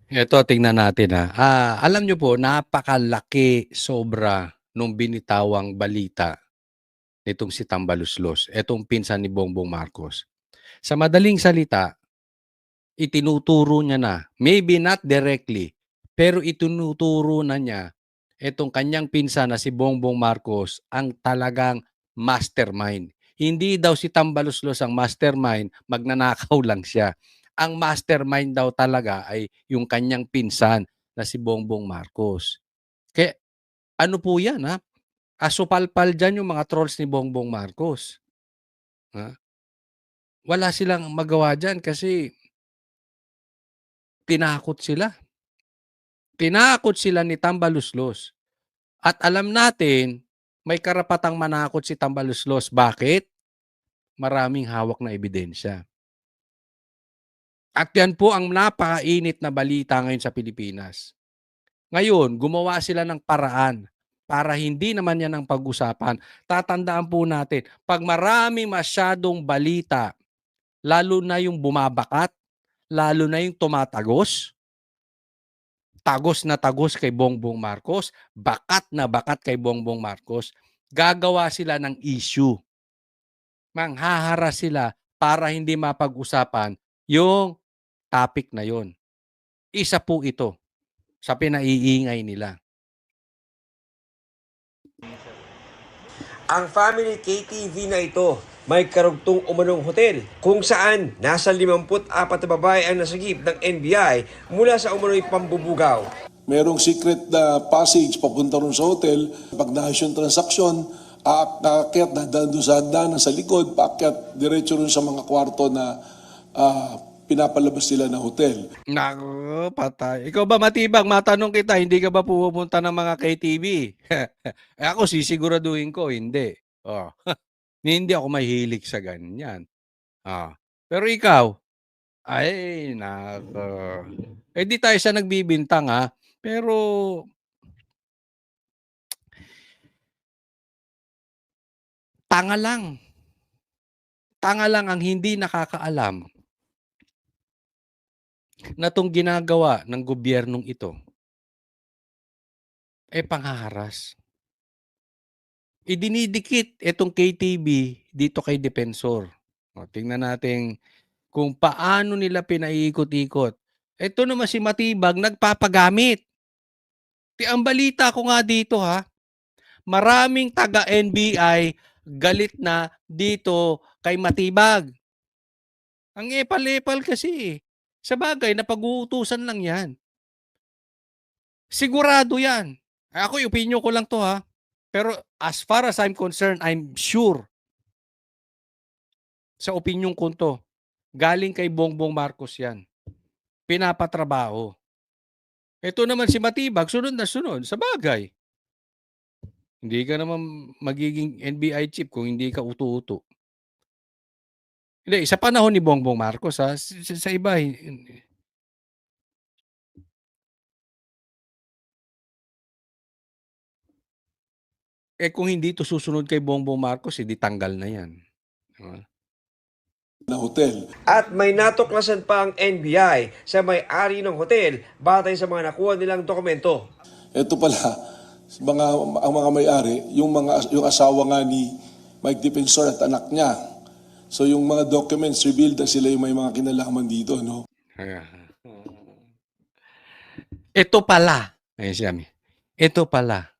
Eto tingnan natin, alam niyo po napakalaki sobra nung binitawang balita nitong si Tambaluslos, etong pinsan ni Bongbong Marcos. Sa madaling salita, itinuturo niya na, maybe not directly, pero itinuturo na niya etong kanyang pinsan na si Bongbong Marcos ang talagang mastermind. Hindi daw si Tambaluslos ang mastermind, magnanakaw lang siya. Ang mastermind daw talaga ay yung kanyang pinsan na si Bongbong Marcos. Kaya ano po 'yan, asupalpal diyan yung mga trolls ni Bongbong Marcos, ha. Wala silang magawa diyan kasi tinakot sila. Tinakot sila ni Tambaluslos at alam natin may karapatang manakot si Tambaluslos. Bakit? Maraming hawak na ebidensya. At yan po ang napakainit na balita ngayon sa Pilipinas. Ngayon, gumawa sila ng paraan para hindi naman yan ang pag-usapan. Tatandaan po natin, 'pag marami masyadong balita, lalo na yung bumabakat, lalo na yung tumatagos, tagos na tagos kay Bongbong Marcos, bakat na bakat kay Bongbong Marcos, gagawa sila ng issue. Manghaharas sila para hindi mapag-usapan yung topic na yon. Isa po ito sa pinaiingay nila. Ang Family KTV na ito may karugtong umanong hotel kung saan nasa 54 na babae ang nasagip ng NBI mula sa umano'y pambubugaw. Merong secret na passage papunta ron sa hotel. Pag naayos yung transaksyon, aakyat na doon sa hagdanan sa likod, paakyat diretso ron sa mga kwarto na pinapalabas nila ng hotel. Naku, patay. Ikaw ba matibag, matanong kita, hindi ka ba pupunta ng mga KTV? Ako sisiguraduhin ko, hindi. Oh. Hindi ako mahilig sa ganyan. Pero ikaw, ay nako. Di tayo sa nagbibintang, pero tanga lang. Tanga lang ang hindi nakakaalam na 'tong ginagawa ng gobyernong ito, panghaharas. Idinidikit itong KTV dito kay Depensor. Tingnan natin kung paano nila pinaiikot-ikot. Ito naman si Matibag nagpapagamit. Ang balita ko nga dito, maraming taga-NBI galit na dito kay Matibag. Ang epal-epal kasi, Sabagay napag-uutusan lang 'yan. Sigurado 'yan. Ako yung opinyon ko lang 'to, Pero as far as I'm concerned, I'm sure sa opinyon ko 'to, galing kay Bongbong Marcos 'yan. Pinapatrabaho. Ito naman si Matibag, sunod na sunod. Sabagay, hindi ka naman magiging NBI chief kung hindi ka uto-uto. Hindi, sa panahon ni Bongbong Marcos, sa iba kung hindi 'to susunod kay Bongbong Marcos, tanggal na 'yan, 'di ba? Na hotel. At may natuklasan pa ang NBI sa may-ari ng hotel batay sa mga nakuha nilang dokumento. Ito pala, ang mga may-ari, yung asawa nga ni Mike Defensor at anak niya. So yung mga documents revealed na sila yung may mga kinalaman dito, no? Ito pala, ayun siya, ito pala.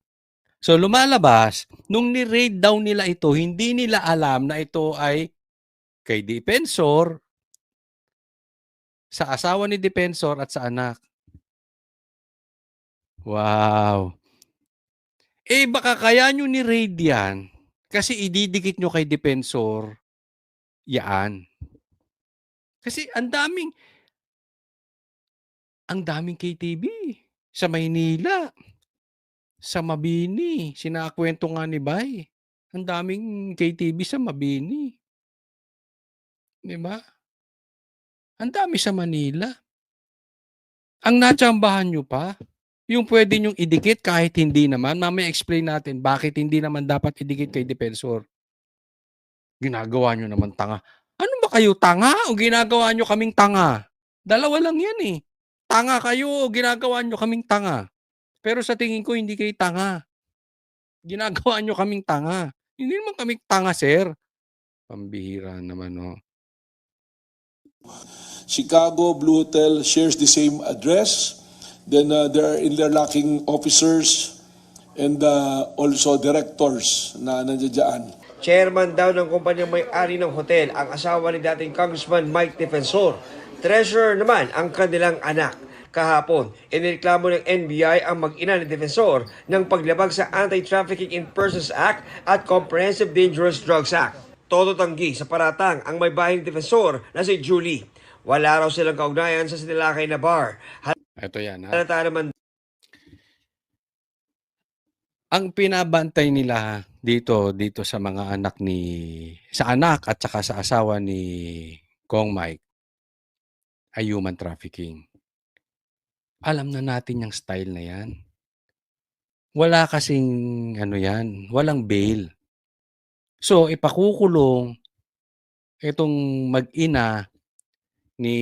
So lumalabas, nung ni-raid daw nila ito, hindi nila alam na ito ay kay Defensor, sa asawa ni Defensor at sa anak. Wow! Baka kaya nyo ni-raid yan kasi ididikit nyo kay Defensor yaan. Kasi ang daming KTV sa Maynila, sa Mabini. Sinakwento nga ni Bay. Ang daming KTV sa Mabini. 'Di ba? Ang dami sa Manila. Ang natsambahan nyo pa, yung pwede nyong idikit kahit hindi naman. Mamaya explain natin bakit hindi naman dapat idikit kay Defensor. Ginagawa nyo naman tanga. Ano ba kayo, tanga o ginagawa nyo kaming tanga? Dalawa lang yan Tanga kayo, ginagawa niyo kaming tanga. Pero sa tingin ko hindi kayo tanga, ginagawa niyo kaming tanga. Hindi naman kami tanga, sir. Pambihira naman, oh. Chicago Blue Hotel shares the same address. Then there are interlocking officers and also directors na nandiyan. Chairman daw ng kumpanyang may-ari ng hotel ang asawa ni dating Congressman Mike Defensor. Treasurer naman ang kanilang anak. Kahapon, inireklamo ng NBI ang mag-ina ni Defensor ng paglabag sa Anti-Trafficking in Persons Act at Comprehensive Dangerous Drugs Act. Todo tanggi sa paratang ang may bahay ni Defensor na si Julie. Wala raw silang kaugnayan sa sinilakay na bar. Ito yan, ha. Halata naman Ang pinabantay nila dito sa mga anak sa anak at saka sa asawa ni Kong Mike ay human trafficking. Alam na natin yung style na yan. Wala kasing yan, walang bail. So, ipakukulong itong mag-ina ni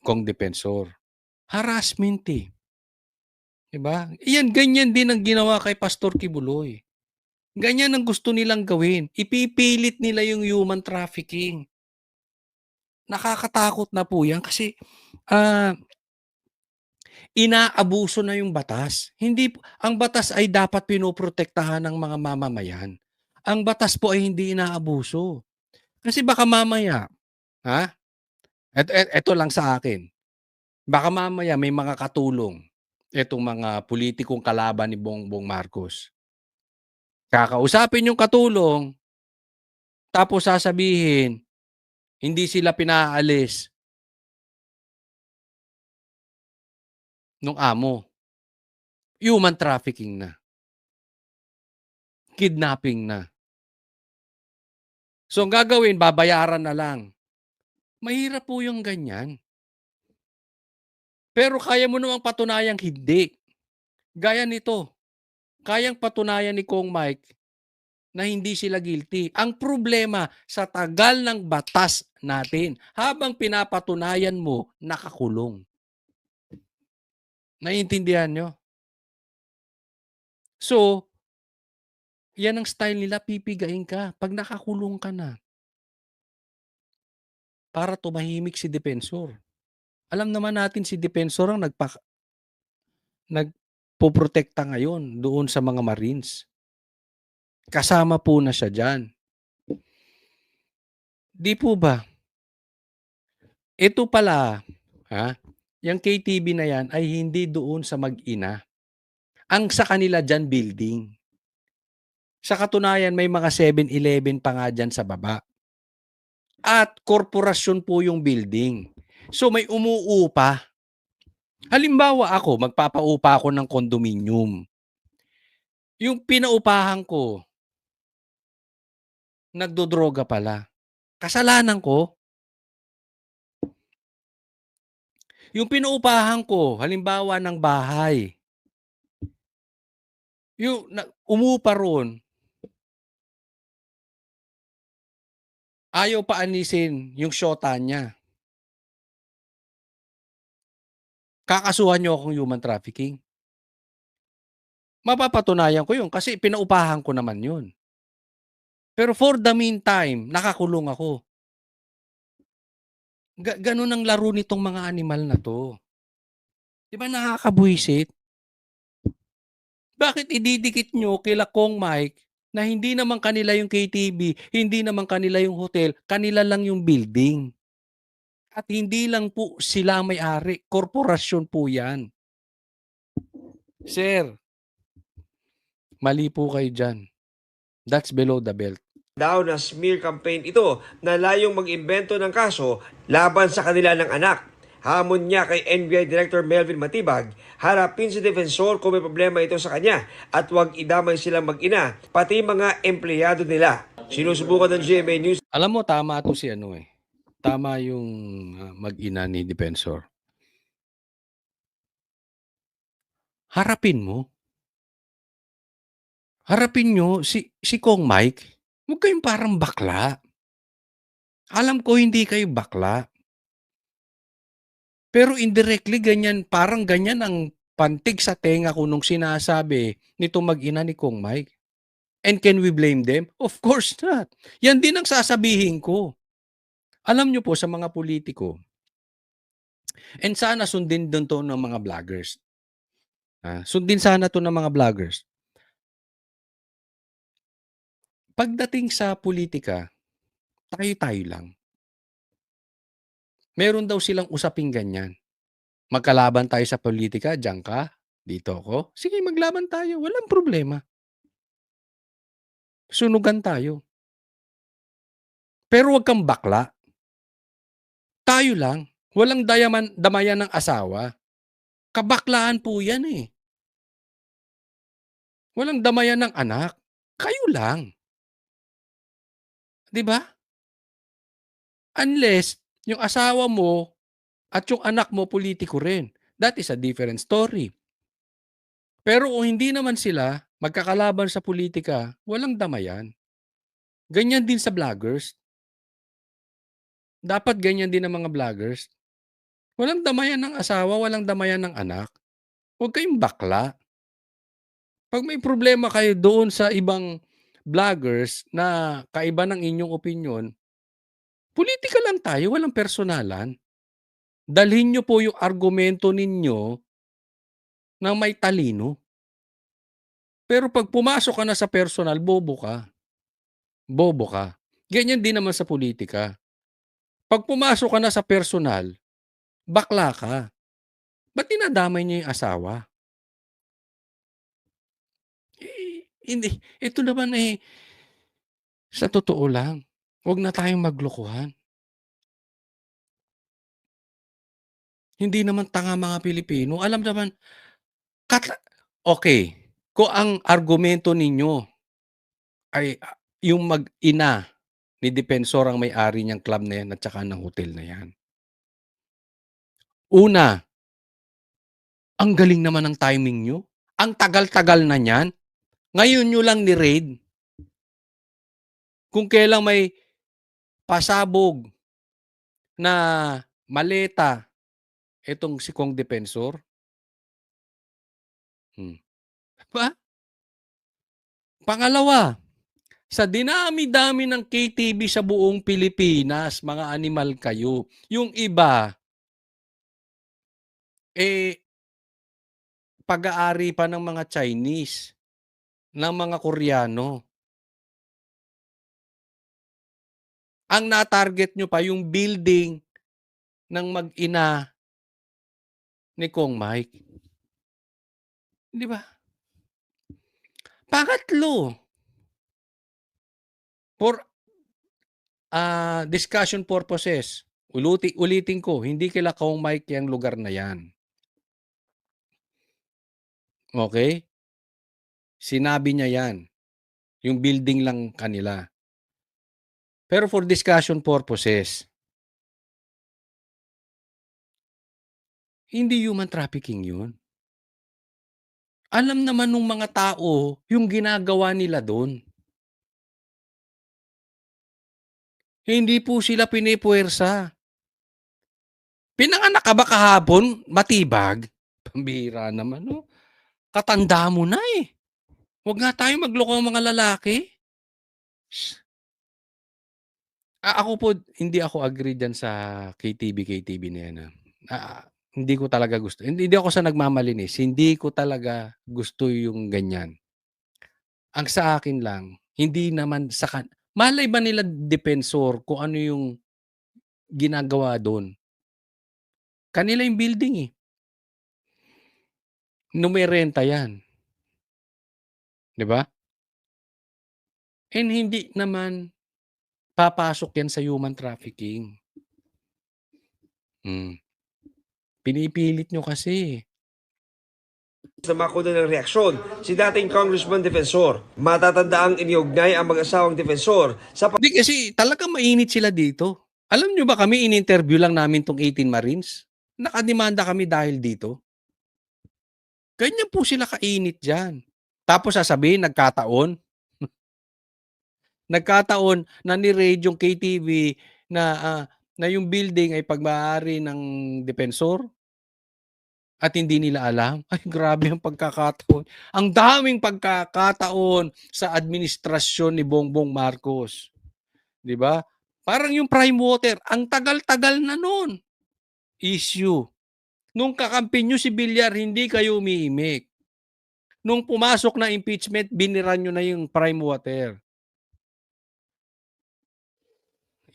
Kong Defensor. Harassment, eh. Diba? Iyan, ganyan din ang ginawa kay Pastor Kibuloy. Ganyan ang gusto nilang gawin. Ipipilit nila yung human trafficking. Nakakatakot na po yan kasi inaabuso na yung batas. Ang batas ay dapat pinoprotektahan ng mga mamamayan. Ang batas po ay hindi inaabuso. Kasi baka mamaya, Ito lang sa akin. Baka mamaya may mga katulong itong mga politikong kalaban ni Bongbong Marcos. Kakausapin yung katulong, tapos sasabihin, hindi sila pinaalis nung amo. Human trafficking na. Kidnapping na. So, ang gagawin, babayaran na lang. Mahirap po yung ganyan. Pero kaya mo namang patunayang hindi. Gaya nito. Kayang patunayan ni Kong Mike na hindi sila guilty. Ang problema, sa tagal ng batas natin, habang pinapatunayan mo, nakakulong. Naiintindihan nyo? So, yan ang style nila, pipigain ka pag nakakulong ka na. Para tumahimik si Defensor. Alam naman natin si Defensor ang nagpoprotekta ngayon doon sa mga Marines. Kasama po na siya dyan. Di po ba? Ito pala, yung KTV na yan ay hindi doon sa mag-ina. Ang sa kanila dyan, building. Sa katunayan, may mga 7-Eleven pa nga dyan sa baba. At korporasyon po yung building. So may umuupa. Halimbawa ako, magpapaupa ako ng condominium. Yung pinaupahan ko, nagdodroga pala. Kasalanan ko. Yung pinaupahan ko, halimbawa ng bahay, yung umupa ron, ayaw pa anisin yung syota niya. Kakasuhan niyo akong human trafficking. Mapapatunayan ko yun kasi pinaupahan ko naman yun. Pero for the meantime, nakakulong ako. Ganun ang laro nitong mga animal na to. Di ba nakakabwisit? Bakit ididikit nyo kila Kong Mike na hindi naman kanila yung KTV, hindi naman kanila yung hotel, kanila lang yung building? At hindi lang po sila may-ari, korporasyon po yan. Sir, mali po kayo dyan. That's below the belt. daw na smear campaign ito na layong mag-imbento ng kaso laban sa kanila ng anak. Hamon niya kay NBI Director Melvin Matibag, harapin si Defensor kung may problema ito sa kanya at huwag idamay silang mag-ina, pati mga empleyado nila. Sinusubukan ng GMA News. Alam mo, tama ito si Tama yung mag-ina ni Defensor. Harapin mo. Harapin nyo si Kong Mike. Huwag kayong parang bakla. Alam ko hindi kayo bakla. Pero indirectly ganyan, parang ganyan ang pantig sa tenga ko nung sinasabi nitong mag-ina ni Kong Mike. And can we blame them? Of course not. Yan din ang sasabihin ko. Alam niyo po sa mga politiko, and sana sundin din 'to ng mga vloggers. Sundin sana 'to ng mga vloggers. Pagdating sa politika, tayo-tayo lang. Meron daw silang usaping ganyan. Magkalaban tayo sa politika, diyan ka, dito ako. Sige, maglaban tayo, walang problema. Sunugan tayo. Pero 'wag kang bakla. Tayo lang, walang damayan ng asawa. Kabaklaan po 'yan, eh. Walang damayan ng anak. Kayo lang, 'di ba? Unless yung asawa mo at yung anak mo politiko rin. That is a different story. Pero kung hindi naman sila magkakalaban sa politika, walang damayan. Ganyan din sa vloggers. Dapat ganyan din ang mga vloggers. Walang damayan ng asawa, walang damayan ng anak. Huwag kayong bakla. 'Pag may problema kayo doon sa ibang vloggers na kaiba ng inyong opinyon, pulitika lang tayo, walang personalan. Dalhin niyo po yung argumento ninyo ng may talino. Pero 'pag pumasok ka na sa personal, bobo ka. Bobo ka. Ganyan din naman sa politika. 'Pag pumasok ka na sa personal, bakla ka. Ba't dinadamay niyo yung asawa? Hindi. Ito naman, sa totoo lang, 'wag na tayong maglokohan. Hindi naman tanga mga Pilipino. Alam naman okey, kung ang argumento ninyo ay, yung mag-ina ni Depensor ang may-ari niyang club na 'yan at saka ng hotel na 'yan. Una, ang galing naman ng timing niyo. Ang tagal-tagal na niyan. Ngayon niyo lang ni-raid. Kung kailang may pasabog na maleta itong si Kong Depensor. 'Di. Pangalawa, sa dinami-dami ng KTV sa buong Pilipinas, mga animal kayo. Yung iba, pag-aari pa ng mga Chinese, ng mga Koreano. Ang na-target niyo pa yung building ng mag-ina ni Kong Mike. 'Di ba? Pangatlo, for, discussion purposes, ulitin ko, hindi kila Kong Mike 'yang lugar na 'yan. Okey? Sinabi niya 'yan, yung building lang kanila. Pero for discussion purposes, hindi human trafficking 'yun. Alam naman nung mga tao yung ginagawa nila dun. Hindi po sila pinipuwersa. "Pinanganak ka ba kahapon? Matibag?" Pambihira naman 'no. Katanda mo na, eh. Huwag nga tayong magloko mga lalaki. Ako po hindi ako agree diyan sa KTV na 'yan, hindi ko talaga gusto. Hindi ako sa nagmamalinis, hindi ko talaga gusto yung ganyan. Ang sa akin lang, hindi naman sa malay ba nila Depensor kung ano yung ginagawa dun? Kanila yung building, eh. Numerenta 'yan, 'di ba? And hindi naman papasok 'yan sa human trafficking. Hmm, pinipilit niyo kasi. Na makuna ng reaksyon si dating Congressman Defensor. Matatandaang iniugnay ang mag-asawang Defensor sa Hindi kasi talagang mainit sila dito. Alam niyo ba kami in-interview lang namin 'tong 18 Marines? Nakademanda kami dahil dito. Ganyan po sila kainit diyan. Tapos sasabihin nagkataon na ni-raid yung KTV na, na yung building ay pag-aari ng depensor at hindi nila alam? Ay, grabe ang pagkakataon. Ang daming pagkakataon sa administrasyon ni Bongbong Marcos. 'Di ba? Parang yung prime water, ang tagal-tagal na nun. Issue. Nung kakampi nyo si Villar, hindi kayo umiimik. Nung pumasok na impeachment, binira nyo na yung prime water.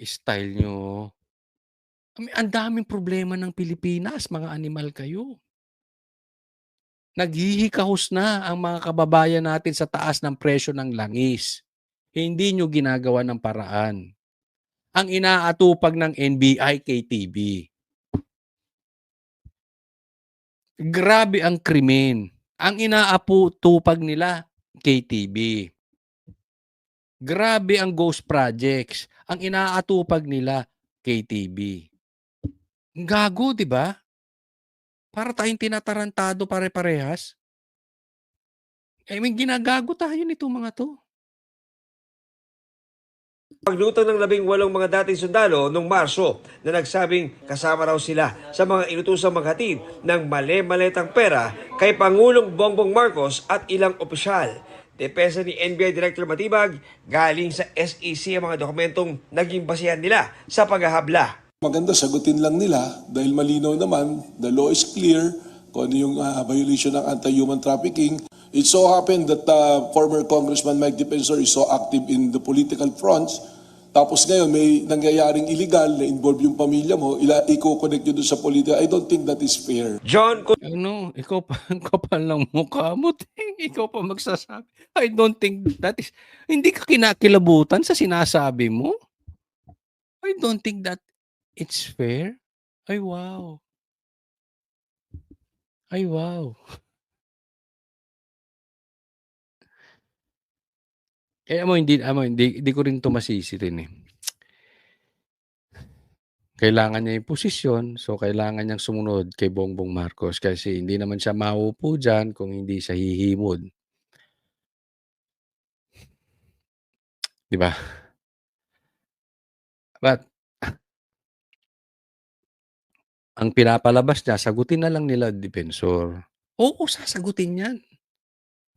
Style nyo. Ang daming problema ng Pilipinas, mga animal kayo. Naghihikahos na ang mga kababayan natin sa taas ng presyo ng langis. Hindi nyo ginagawa ng paraan. Ang inaatupag ng NBI KTV. Grabe ang krimen. Ang inaatupag nila KTV. Grabe ang ghost projects. Ang inaatupag nila KTV. Gago, di ba? Para tayong tinatarantado pare-parehas. I mean, ginagago tayo nito mga to. Pagluto ng 18 mga dating sundalo noong Marso na nagsabing kasama raw sila sa mga inutusang maghatid ng mali-maletang pera kay Pangulong Bongbong Marcos at ilang opisyal. Depensa ni NBI Director Matibag, galing sa SEC ang mga dokumentong naging basihan nila sa paghahabla. Maganda, sagutin lang nila dahil malinaw naman, the law is clear kung ano yung violation ng anti-human trafficking. It so happened that former Congressman Mike Defensor is so active in the political fronts. Tapos ngayon may nangyayaring illegal na involve yung pamilya mo, i-connect nyo doon sa politika. I don't think that is fair. John Ano, ikaw pa, ang kapal ng mukha mo. Ikaw pa magsasabi. I don't think that is, hindi ka kinakilabutan sa sinasabi mo. I don't think that it's fair. Ay, wow. Ay, wow. Hindi ko rin to masisi rin eh. Kailangan niya yung posisyon, so kailangan niyang sumunod kay Bongbong Marcos kasi hindi naman siya mauupo dyan kung hindi siya hihimod. Di ba? But, ang pinapalabas niya, sagutin na lang nila depensor. Oo, sasagutin yan.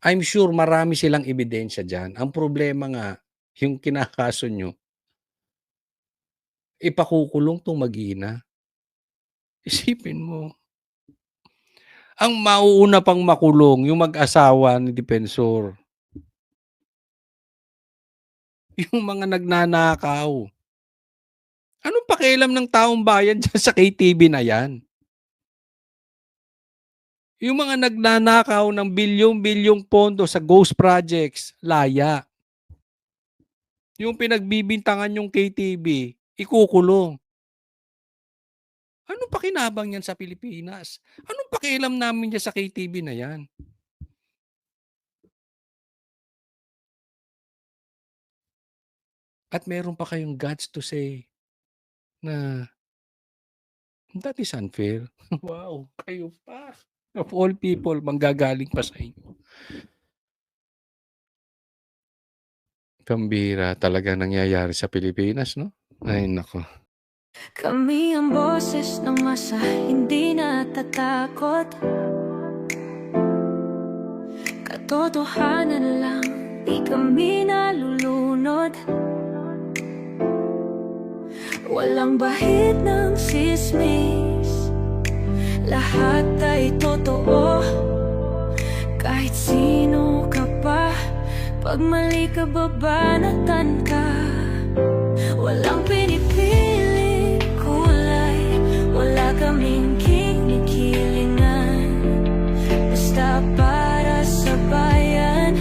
I'm sure marami silang ebidensya dyan. Ang problema nga, yung kinakaso nyo, ipakukulong tong mag-ina. Isipin mo. Ang mauuna pang makulong, yung mag-asawa ni depensor. Yung mga nagnanakaw. Anong pakialam ng taong bayan dyan sa KTV na yan? Yung mga nagnanakaw ng bilyong-bilyong pondo sa ghost projects, laya. Yung pinagbibintangan yung KTV, ikukulong. Anong pakinabang yan sa Pilipinas? Anong pakialam namin dyan sa KTV na yan? At meron pa kayong guts to say na that is unfair. Wow, kayo pa. Of all people, manggagaling pa sa inyo. Pambira talaga nangyayari sa Pilipinas, no? Ay, nako. Kami ang boses ng masa, hindi natatakot. Katotohanan lang, di kami nalulunod. Walang bahid ng sismis, lahat ay totoo. Kahit sino ka pa, pag mali ka babanatan ka. Walang pinipili kulay, wala kaming kinikilingan. Basta para sa bayan,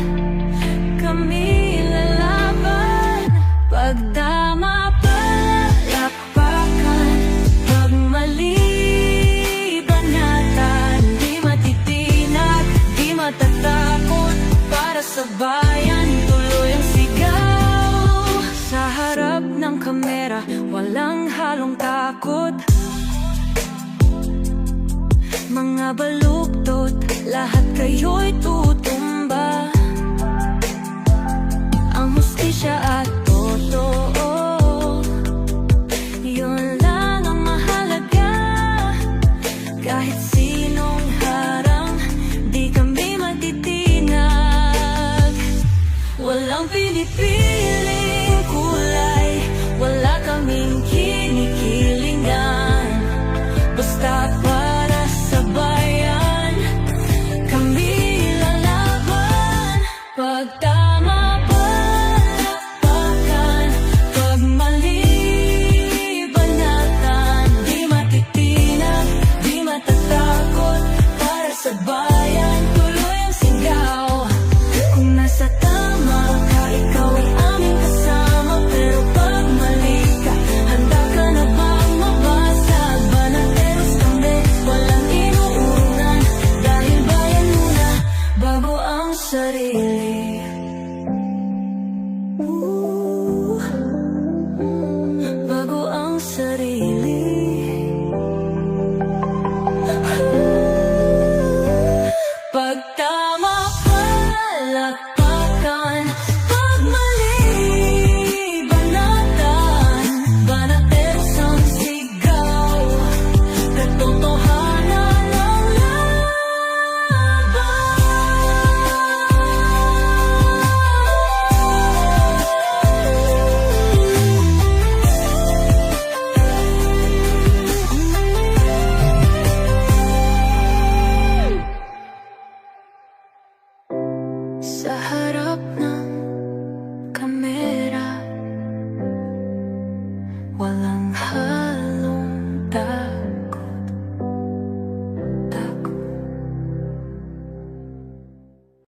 kami lalaban. Pagdama palakpakan, pag mali banatan, di matitinag, di matatakot. Para sa bayan, tuloy ang sigaw. Sa harap ng kamera, walang halong takot. Mga baluktot, lahat kayo'y tutumba. Ang hustisya at totoo, yun lang. sabay